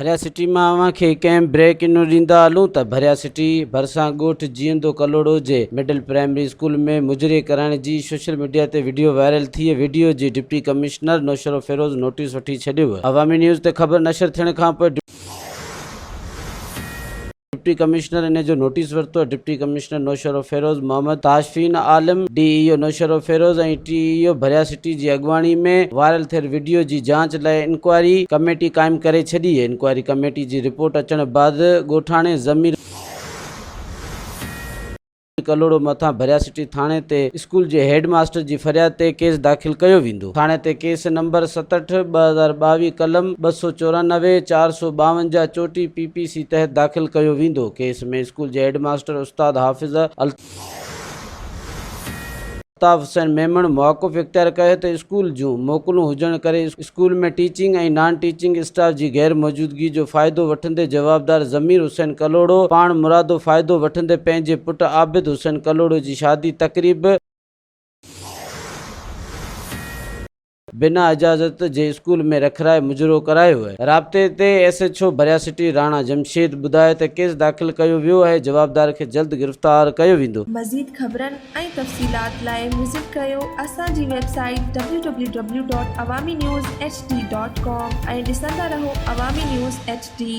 भरिया सिटी में अवां खे कंहिं ब्रेक इन ॾींदा हलूं त भरिया सिटी भरिसां ॻोठ जीअंदो कलोड़ो जे मिडिल प्राइमरी स्कूल में मुजरे कराइण जी सोशल मीडिया ते वीडियो वायरल थी। वीडियो जी deputy commissioner Naushahro Feroz notice वठी छॾियो। अवामी न्यूज़ ते ख़बर नशर थियण खां पोइ डिप्टी कमिश्नर इन जो नोटिस वरितो। डिप्टी कमिश्नर नौशरो फेरोज़ मोहम्मद ताशफीन आलम डीईओ नौशरो फेरोज़ ऐं टीईओ भरिया सिटी जी अॻवानी में वायरल थियल वीडियो जी जांच लाइ इंक्वायरी कमेटी क़ाइमु करे छॾी आहे। इंक्वायरी कमेटी जी रिपोर्ट अचण बाद ॻोठाणे ज़मीर कलोड़ो मथां भरिया सिटी थाणे ते स्कूल जे हेड मास्टर जी फरियाद ते केस दाख़िल कयो वेंदो। थाणे ते केस नंबर 67/2022 कलम 294 452 चोटी पीपीसी तहत दाख़िल कयो वेंदो। केस में स्कूल जे हेड मास्टर उस्ताद हाफ़िज़ अल्ताफ़ हुसैन मेमण मौक़िफ़ इख्तियार कयो त स्कूल जूं मोकलूं हुजण करे स्कूल में टीचिंग ऐं नॉन टीचिंग स्टाफ जी गैर मौजूदगी जो फ़ाइदो वठंदे जवाबदार ज़मीर हुसैन कलोड़ो पाण मुरादो फ़ाइदो वठंदे पंहिंजे पुटु आबिद हुसैन कलोड़ो जी शादी तक़रीब बिना इजाज़त जे स्कूल में रखराए मुजरो करायो है। राब्ते ते SHO भरिया सिटी राणा जमशेद ॿुधायो त केस दाख़िल कयो वियो आहे। जवाबदार खे जल्द गिरफ़्तार कयो वेंदो। मज़ीद ख़बरनि ऐं तफ़सीलात लाइ विज़िट कयो असांजी वेबसाइट www.awamiNewsHD.com ऐं ॾिसंदा रहो अवामी न्यूज़ HD।